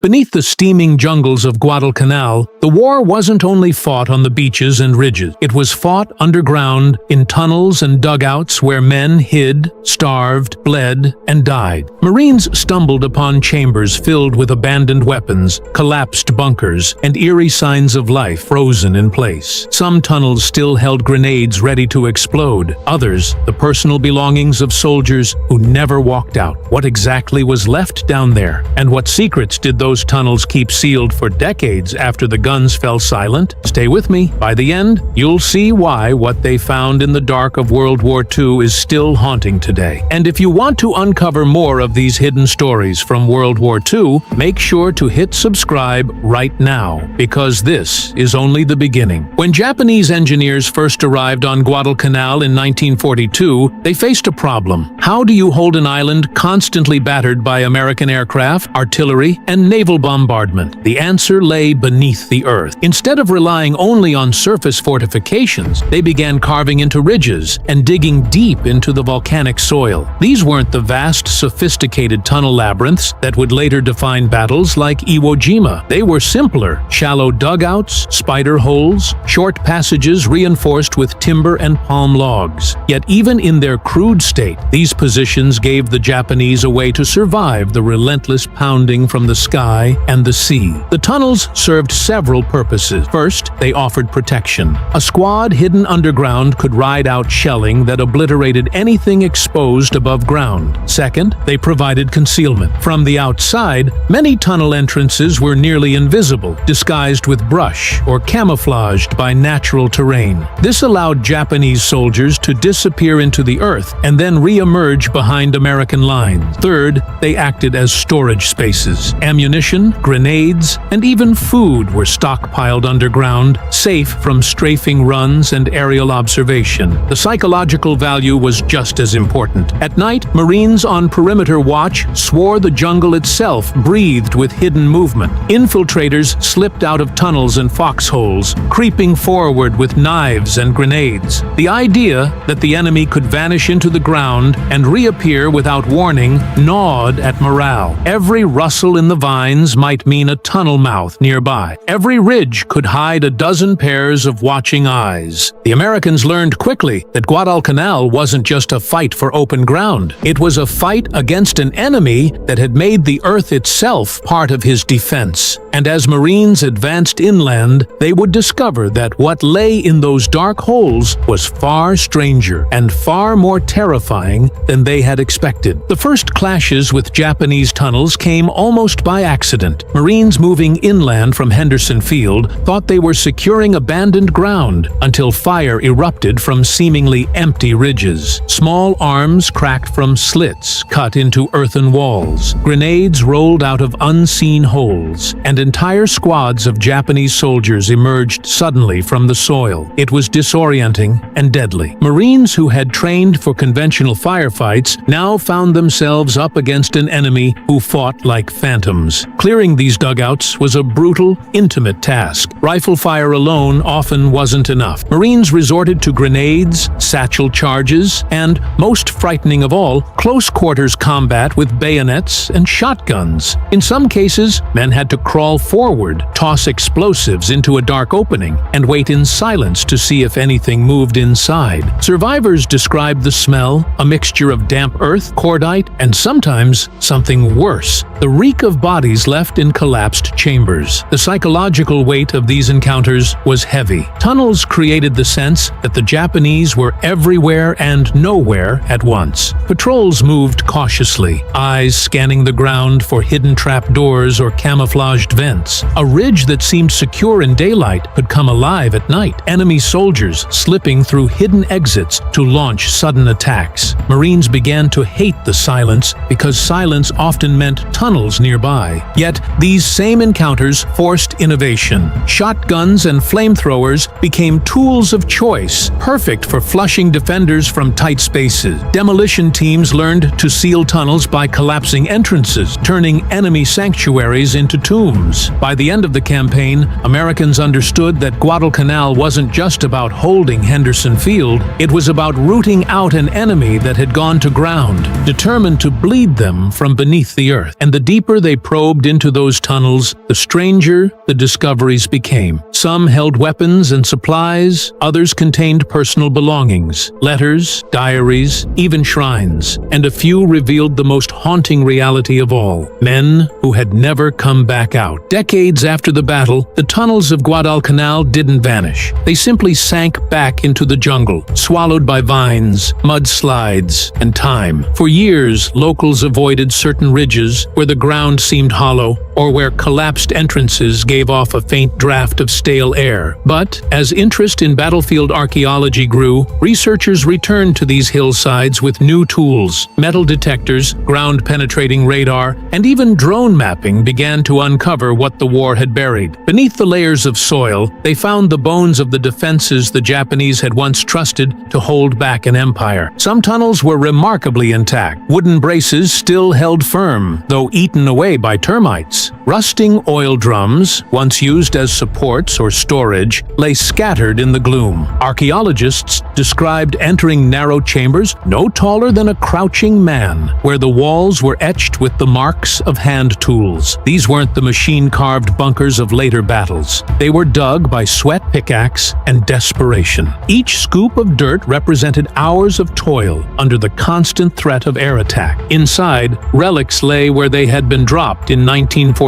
Beneath the steaming jungles of Guadalcanal, the war wasn't only fought on the beaches and ridges. It was fought underground, in tunnels and dugouts where men hid, starved, bled, and died. Marines stumbled upon chambers filled with abandoned weapons, collapsed bunkers, and eerie signs of life frozen in place. Some tunnels still held grenades ready to explode. Others, the personal belongings of soldiers who never walked out. What exactly was left down there? And what secrets did those tunnels keep sealed for decades after the guns fell silent? Stay with me. By the end, you'll see why what they found in the dark of World War II is still haunting today. And if you want to uncover more of these hidden stories from World War II, make sure to hit subscribe right now, because this is only the beginning. When Japanese engineers first arrived on Guadalcanal in 1942, they faced a problem. How do you hold an island constantly battered by American aircraft, artillery, and naval bombardment? The answer lay beneath the earth. Instead of relying only on surface fortifications, they began carving into ridges and digging deep into the volcanic soil. These weren't the vast, sophisticated tunnel labyrinths that would later define battles like Iwo Jima. They were simpler, shallow dugouts, spider holes, short passages reinforced with timber and palm logs. Yet even in their crude state, these positions gave the Japanese a way to survive the relentless pounding from the sky and the sea. The tunnels served several purposes. First, they offered protection. A squad hidden underground could ride out shelling that obliterated anything exposed above ground. Second, they provided concealment. From the outside, many tunnel entrances were nearly invisible, disguised with brush or camouflaged by natural terrain. This allowed Japanese soldiers to disappear into the earth and then re-emerge behind American lines. Third, they acted as storage spaces. Ammunition, grenades, and even food were stockpiled underground, safe from strafing runs and aerial observation. The psychological value was just as important. At night, Marines on perimeter watch swore the jungle itself breathed with hidden movement. Infiltrators slipped out of tunnels and foxholes, creeping forward with knives and grenades. The idea that the enemy could vanish into the ground and reappear without warning gnawed at morale. Every rustle in the vines might mean a tunnel mouth nearby. Every ridge could hide a dozen pairs of watching eyes. The Americans learned quickly that Guadalcanal wasn't just a fight for open ground. It was a fight against an enemy that had made the earth itself part of his defense. And as Marines advanced inland, they would discover that what lay in those dark holes was far stranger and far more terrifying than they had expected. The first clashes with Japanese tunnels came almost by accident. Marines moving inland from Henderson Field thought they were securing abandoned ground until fire erupted from seemingly empty ridges. Small arms cracked from slits cut into earthen walls. Grenades rolled out of unseen holes, and entire squads of Japanese soldiers emerged suddenly from the soil. It was disorienting and deadly. Marines who had trained for conventional firefights now found themselves up against an enemy who fought like phantoms. Clearing these dugouts was a brutal, intimate task. Rifle fire alone often wasn't enough. Marines resorted to grenades, satchel charges, and, most frightening of all, close-quarters combat with bayonets and shotguns. In some cases, men had to crawl forward, toss explosives into a dark opening, and wait in silence to see if anything moved inside. Survivors described the smell, a mixture of damp earth, cordite, and sometimes something worse, the reek of bodies left in collapsed chambers. The psychological weight of these encounters was heavy. Tunnels created the sense that the Japanese were everywhere and nowhere at once. Patrols moved cautiously, eyes scanning the ground for hidden trapdoors or camouflaged vents. A ridge that seemed secure in daylight could come alive at night. Enemy soldiers slipping through hidden exits to launch sudden attacks. Marines began to hate the silence because silence often meant tunnels nearby. Yet, these same encounters forced innovation. Shotguns and flamethrowers became tools of choice, perfect for flushing defenders from tight spaces. Demolition teams learned to seal tunnels by collapsing entrances, turning enemy sanctuaries into tombs. By the end of the campaign, Americans understood that Guadalcanal wasn't just about holding Henderson Field, it was about rooting out an enemy that had gone to ground, determined to bleed them from beneath the earth. And the deeper they probed probed into those tunnels, the stranger the discoveries became. Some held weapons and supplies, others contained personal belongings, letters, diaries, even shrines, and a few revealed the most haunting reality of all: men who had never come back out. Decades after the battle, the tunnels of Guadalcanal didn't vanish. They simply sank back into the jungle, swallowed by vines, mudslides, and time. For years, locals avoided certain ridges where the ground seemed hollow or where collapsed entrances gave off a faint draft of stale air. But as interest in battlefield archaeology grew, researchers returned to these hillsides with new tools. Metal detectors, ground-penetrating radar, and even drone mapping began to uncover what the war had buried. Beneath the layers of soil, they found the bones of the defenses the Japanese had once trusted to hold back an empire. Some tunnels were remarkably intact. Wooden braces still held firm, though eaten away by termites. Rusting oil drums, once used as supports or storage, lay scattered in the gloom. Archaeologists described entering narrow chambers no taller than a crouching man, where the walls were etched with the marks of hand tools. These weren't the machine-carved bunkers of later battles. They were dug by sweat, pickaxe, and desperation. Each scoop of dirt represented hours of toil under the constant threat of air attack. Inside, relics lay where they had been dropped in 1942.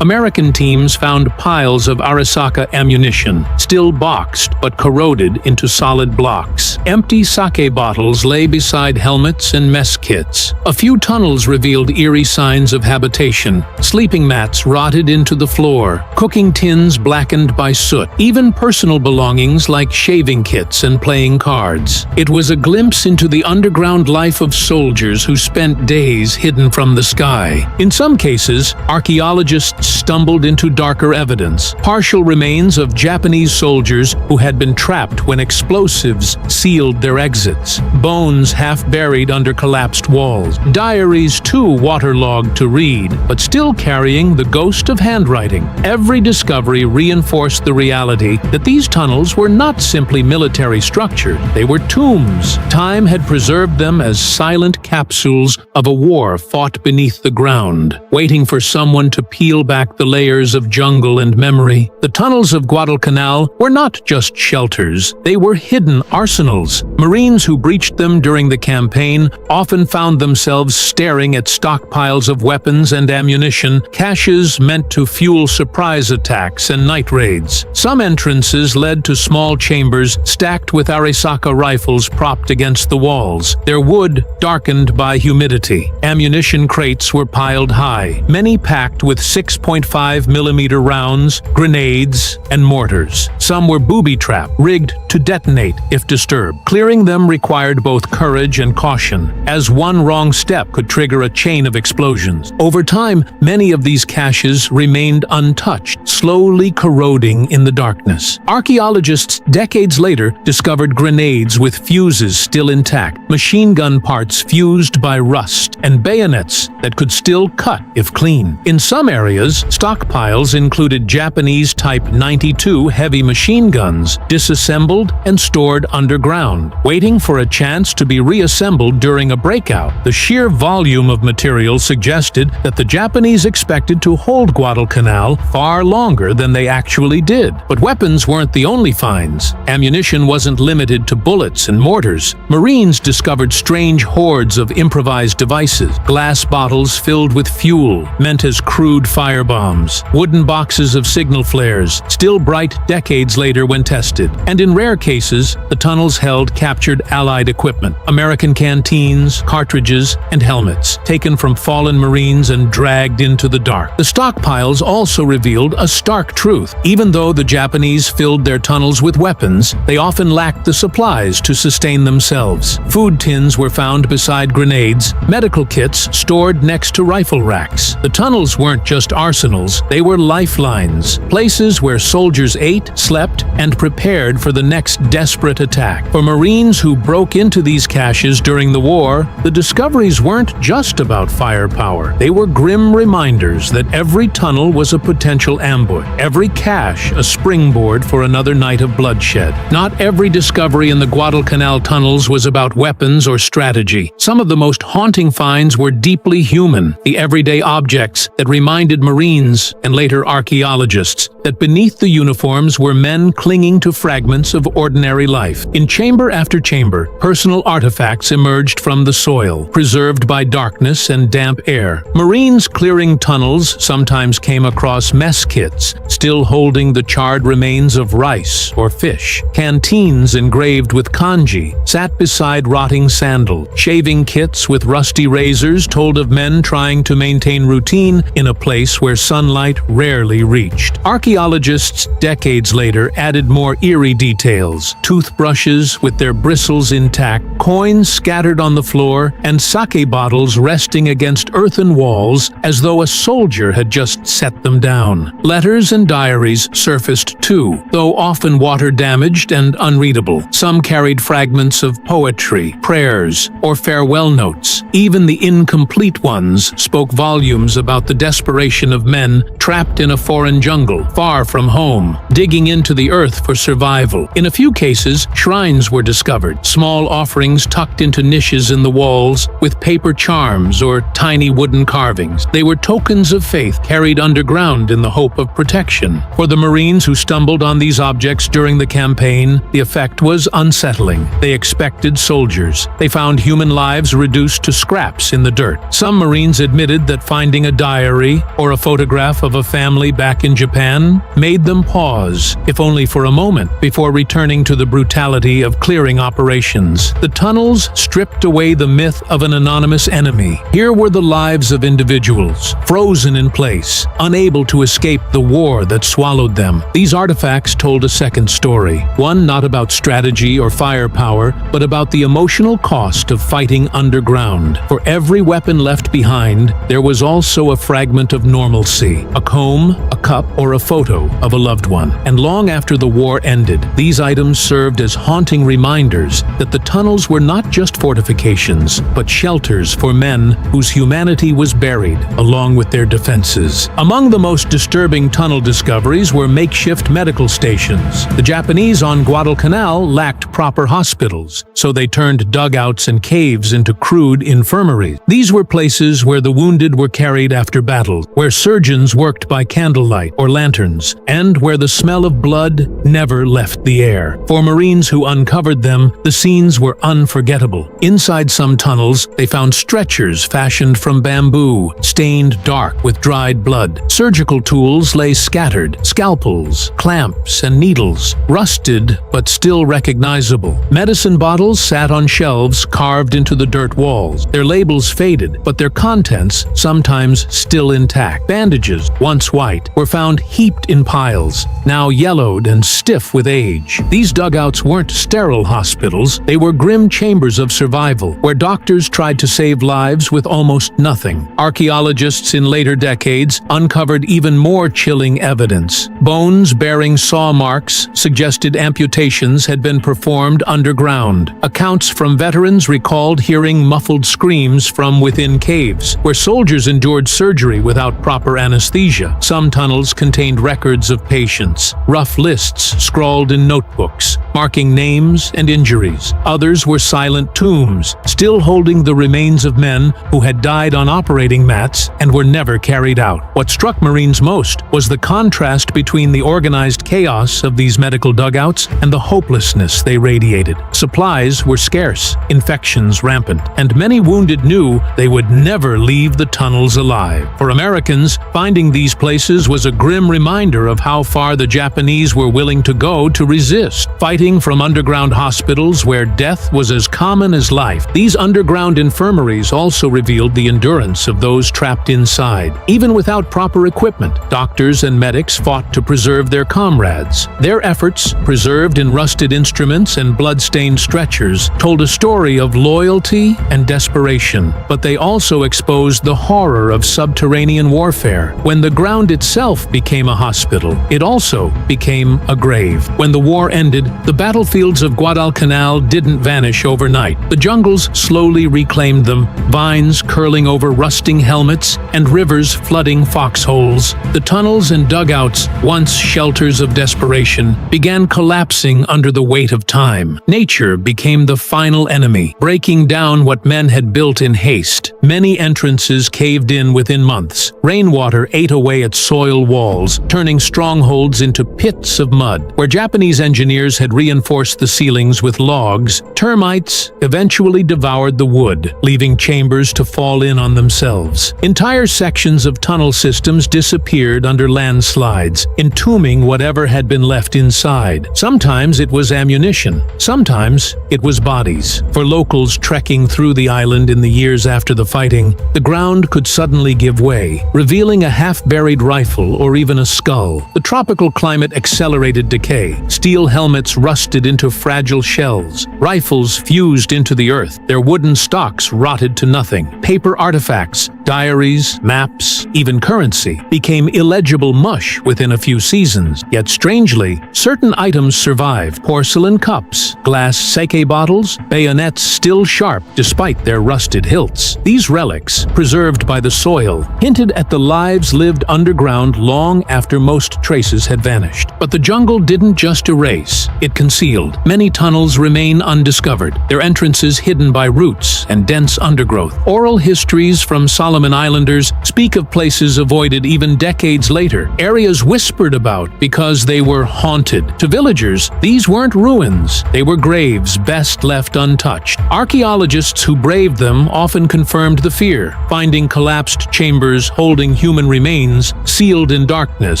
American teams found piles of Arisaka ammunition, still boxed but corroded into solid blocks. Empty sake bottles lay beside helmets and mess kits. A few tunnels revealed eerie signs of habitation. Sleeping mats rotted into the floor, cooking tins blackened by soot, even personal belongings like shaving kits and playing cards. It was a glimpse into the underground life of soldiers who spent days hidden from the sky. In some cases, archaeologists stumbled into darker evidence, partial remains of Japanese soldiers who had been trapped when explosives sealed their exits, bones half buried under collapsed walls, diaries too waterlogged to read, but still carrying the ghost of handwriting. Every discovery reinforced the reality that these tunnels were not simply military structures, they were tombs. Time had preserved them as silent capsules of a war fought beneath the ground, waiting for someone to peel back the layers of jungle and memory. The tunnels of Guadalcanal were not just shelters, they were hidden arsenals. Marines who breached them during the campaign often found themselves staring at stockpiles of weapons and ammunition, caches meant to fuel surprise attacks and night raids. Some entrances led to small chambers stacked with Arisaka rifles propped against the walls, their wood darkened by humidity. Ammunition crates were piled high, many packed with 6.5mm rounds, grenades, and mortars. Some were booby-trapped, rigged to detonate if disturbed. Clearing them required both courage and caution, as one wrong step could trigger a chain of explosions. Over time, many of these caches remained untouched, slowly corroding in the darkness. Archaeologists decades later discovered grenades with fuses still intact, machine gun parts fused by rust, and bayonets that could still cut if clean. In some areas, stockpiles included Japanese Type 92 heavy machine guns, disassembled and stored underground, waiting for a chance to be reassembled during a breakout. The sheer volume of material suggested that the Japanese expected to hold Guadalcanal far longer than they actually did. But weapons weren't the only finds. Ammunition wasn't limited to bullets and mortars. Marines discovered strange hordes of improvised devices, glass bottles filled with fuel, meant as crude firebombs, wooden boxes of signal flares, still bright decades later when tested. And in rare cases, the tunnels held captured Allied equipment, American canteens, cartridges, and helmets, taken from fallen Marines and dragged into the dark. The stockpiles also revealed a stark truth. Even though the Japanese filled their tunnels with weapons, they often lacked the supplies to sustain themselves. Food tins were found beside grenades, medical kits stored next to rifle racks. The tunnels weren't just arsenals, they were lifelines, places where soldiers ate, slept, and prepared for the next desperate attack. For Marines who broke into these caches during the war, the discoveries weren't just about firepower. They were grim reminders that every tunnel was a potential ambush, every cache a springboard for another night of bloodshed. Not every discovery in the Guadalcanal tunnels was about weapons or strategy. Some of the most haunting finds were deeply human, the everyday objects objects that reminded Marines and later archaeologists that beneath the uniforms were men clinging to fragments of ordinary life. In chamber after chamber, personal artifacts emerged from the soil, preserved by darkness and damp air. Marines clearing tunnels sometimes came across mess kits, still holding the charred remains of rice or fish. Canteens engraved with kanji sat beside rotting sandal. Shaving kits with rusty razors told of men trying to maintain routine in a place where sunlight rarely reached. Archaeologists decades later added more eerie details: toothbrushes with their bristles intact, coins scattered on the floor, and sake bottles resting against earthen walls as though a soldier had just set them down. Letters and diaries surfaced too, though often water-damaged and unreadable. Some carried fragments of poetry, prayers, or farewell notes. Even the incomplete ones spoke volumes about the desperation of men trapped in a foreign jungle, far from home, digging into the earth for survival. In a few cases, shrines were discovered, small offerings tucked into niches in the walls with paper charms or tiny wooden carvings. They were tokens of faith carried underground in the hope of protection. For the Marines who stumbled on these objects during the campaign, the effect was unsettling. They expected soldiers. They found human lives reduced to scraps in the dirt. Some Marines admitted that finding a diary or a photograph of a family back in Japan made them pause, if only for a moment, before returning to the brutality of clearing operations. The tunnels stripped away the myth of an anonymous enemy. Here were the lives of individuals, frozen in place, unable to escape the war that swallowed them. These artifacts told a second story, one not about strategy or firepower, but about the emotional cost of fighting underground. For every weapon left behind, there was also a fragment of normalcy, a comb, a cup, or a photo of a loved one. And long after the war ended, these items served as haunting reminders that the tunnels were not just fortifications, but shelters for men whose humanity was buried along with their defenses. Among the most disturbing tunnel discoveries were makeshift medical stations. The Japanese on Guadalcanal lacked proper hospitals, so they turned dugouts and caves into crude infirmaries. These were places where the wounded were carried after battle, where surgeons worked by candlelight or lanterns, and where the smell of blood never left the air. For Marines who uncovered them, the scenes were unforgettable. Inside some tunnels, they found stretchers fashioned from bamboo, stained dark with dried blood. Surgical tools lay scattered, scalpels, clamps, and needles, rusted but still recognizable. Medicine bottles sat on shelves carved into the dirt walls, their labels faded, but their contents sometimes still intact. Bandages, once white, were found heaped in piles, now yellowed and stiff with age. These dugouts weren't sterile hospitals, they were grim chambers of survival, where doctors tried to save lives with almost nothing. Archaeologists in later decades uncovered even more chilling evidence. Bones bearing saw marks suggested amputations had been performed underground. Accounts from veterans recalled hearing muffled screams from within caves, where soldiers endured surgery without proper anesthesia. Some tunnels contained records of patients, rough lists scrawled in notebooks, marking names and injuries. Others were silent tombs, still holding the remains of men who had died on operating mats and were never carried out. What struck Marines most was the contrast between the organized chaos of these medical dugouts and the hopelessness they radiated. Supplies were scarce, infections rampant, and many wounded knew they would never leave the tunnels alive. For Americans, finding these places was a grim reminder of how far the Japanese were willing to go to resist, fighting from underground hospitals where death was as common as life. These underground infirmaries also revealed the endurance of those trapped inside. Even without proper equipment, doctors and medics fought to preserve their comrades. Their efforts, preserved in rusted instruments and blood-stained stretchers, told a story of loyalty and desperation, but they also exposed the horror of subterranean warfare. When the ground itself became a hospital, it also became a grave. When the war ended, the battlefields of Guadalcanal didn't vanish overnight. The jungles slowly reclaimed them, vines curling over rusting helmets and rivers flooding foxholes. The tunnels and dugouts, once shelters of desperation, began collapsing under the weight of time. Nature became the final enemy, breaking down what men had built in haste. Many entrances caved in within months. Rainwater ate away at soil walls, turning strongholds into pits of mud. Where Japanese engineers had reinforced the ceilings with logs, termites eventually devoured the wood, leaving chambers to fall in on themselves. Entire sections of tunnel systems disappeared under landslides, entombing whatever had been left inside. Sometimes it was ammunition, sometimes it was bodies. For locals trekking through the island in the years after the fighting, the ground could suddenly give way, revealing a half-buried rifle or even a skull. The tropical climate accelerated decay. Steel helmets rusted into fragile shells. Rifles fused into the earth. Their wooden stocks rotted to nothing. Paper artifacts, diaries, maps, even currency, became illegible mush within a few seasons. Yet strangely, certain items survived. Porcelain cups, glass sake bottles, bayonets still sharp despite their rusted hilts. These relics, preserved by the soil, hinted at the lives lived underground long after most traces had vanished. But the jungle didn't just erase, it concealed. Many tunnels remain undiscovered, their entrances hidden by roots and dense undergrowth. Oral histories from Solomon Islanders speak of places avoided even decades later, areas whispered about because they were haunted. To villagers, these weren't ruins, they were graves best left untouched. Archaeologists who braved them often confirmed the fear, finding collapsed chambers holding human remains sealed in darkness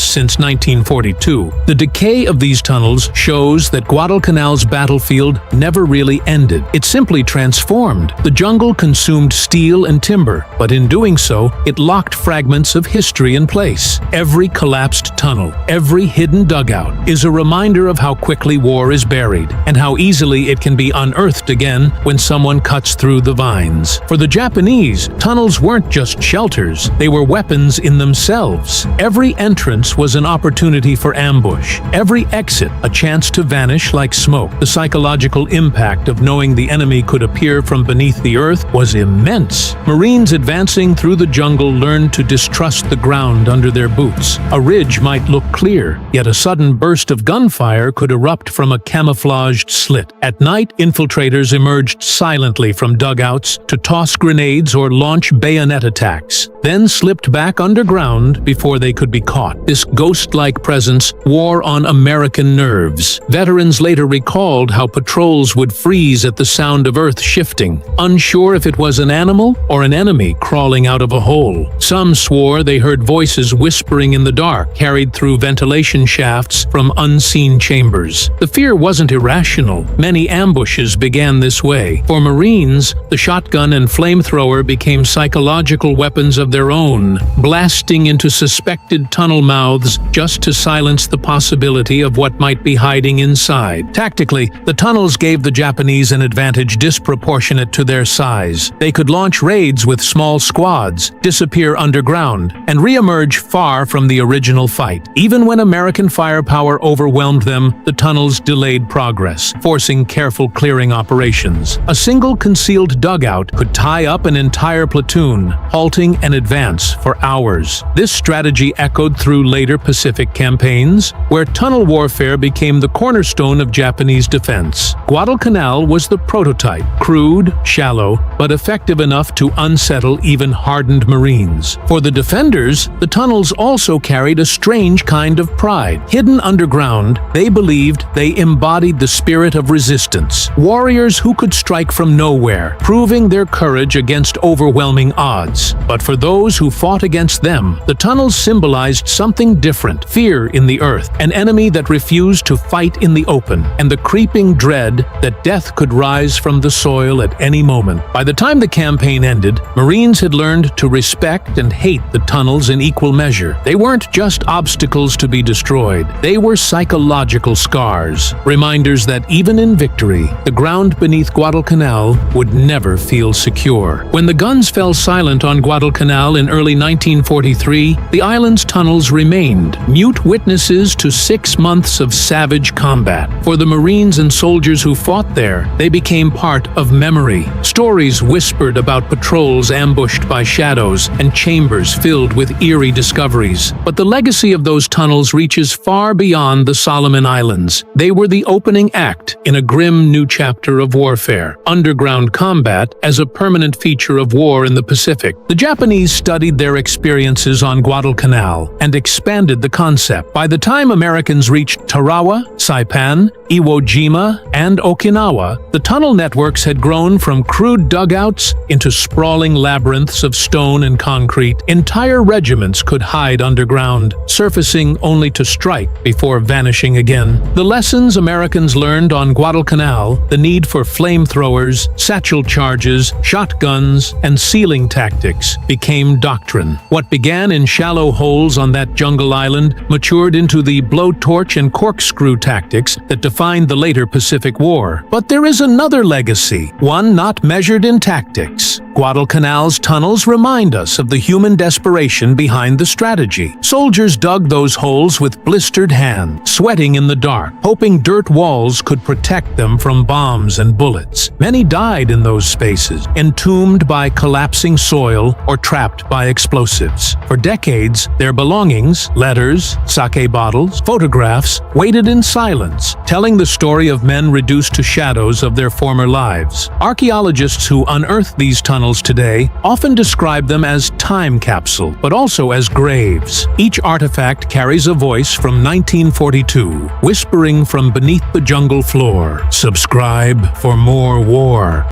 since 1942. The decay of these tunnels shows that Guadalcanal's battlefield never really ended. It simply transformed. The jungle consumed steel and timber, but in doing so, it locked fragments of history in place. Every collapsed tunnel, every hidden dugout, is a reminder of how quickly war is buried, and how easily it can be unearthed again when someone cuts through the vines. For the Japanese, tunnels weren't just shelters, they were weapons in themselves. Every entrance was an opportunity for ambush, every exit a chance to vanish like smoke. The psychological impact of knowing the enemy could appear from beneath the earth was immense. Marines advancing through the jungle learned to distrust the ground under their boots. A ridge might look clear, yet a sudden burst of gunfire could erupt from a camouflaged slit. At night, infiltrators emerged silently from dugouts to toss grenades or launch bayonet attacks, then slipped back underground before they could be caught. This ghost-like presence wore on American nerves. Veterans later recalled how patrols would freeze at the sound of earth shifting, unsure if it was an animal or an enemy crawling out of a hole. Some swore they heard voices whispering in the dark, carried through ventilation shafts from unseen chambers. The fear wasn't irrational. Many ambushes began this way. For Marines, the shotgun and flamethrower became psychological weapons of their own, blasting into suspected tunnel mouths just to silence the possibility of what might be hiding inside. Tactically, the tunnels gave the Japanese an advantage disproportionate to their size. They could launch raids with small squads, disappear underground, and re-emerge far from the original fight. Even when American firepower overwhelmed them, the tunnels delayed progress, forcing careful clearing operations. A single concealed dugout could tie up an entire platoon, halting an advance for hours. This strategy echoed through later Pacific campaigns, where tunnel warfare became the cornerstone of Japanese defense. Guadalcanal was the prototype, crude, shallow, but effective enough to unsettle even hardened Marines. For the defenders, the tunnels also carried a strange kind of pride. Hidden underground, they believed they embodied the spirit of resistance. Warriors who could strike from nowhere, proving their courage against overwhelming odds. But for those who fought against them, the tunnels symbolized something different: fear in the earth, an enemy that refused to fight in the open, and the creeping dread that death could rise from the soil at any moment. By the time the campaign ended, Marines had learned to respect and hate the tunnels in equal measure. They weren't just obstacles to be destroyed, they were psychological scars, reminders that even in victory, the ground beneath Guadalcanal would never feel secure. When the guns fell silent on Guadalcanal in early 1943, the island's tunnels remained, mute witnesses to 6 months of savage combat. For the Marines and soldiers who fought there, they became part of memory. Stories whispered about patrols ambushed by shadows and chambers filled with eerie discoveries. But the legacy of those tunnels reaches far beyond the Solomon Islands. They were the opening act in a grim new chapter of warfare, underground combat as a permanent feature of war in the Pacific. The Japanese studied their experiences on Guadalcanal and expanded the concept. By the time Americans reached Tarawa, Saipan, Iwo Jima, and Okinawa, the tunnel networks had grown from crude dugouts into sprawling labyrinths of stone and concrete. Entire regiments could hide underground, surfacing only to strike before vanishing again. The lessons Americans learned on Guadalcanal, the need for flamethrowers, satchel charges, shotguns, and sealing tactics, became doctrine. What began in shallow holes on that jungle island matured into the blowtorch and corkscrew tactics that defined the later Pacific War. But there is another legacy, one not measured in tactics. Guadalcanal's tunnels remind us of the human desperation behind the strategy. Soldiers dug those holes with blistered hands, sweating in the dark, hoping dirt walls could protect them from bombs and bullets. Many died in those spaces, entombed by collapsing soil or trapped by explosives. For decades, their belongings, letters, sake bottles, photographs, waited in silence, telling the story of men reduced to shadows of their former lives. Archaeologists who unearth these tunnels today often describe them as time capsule, but also as graves. Each artifact carries a voice from 1942, whispering from beneath the jungle floor. Subscribe for more war.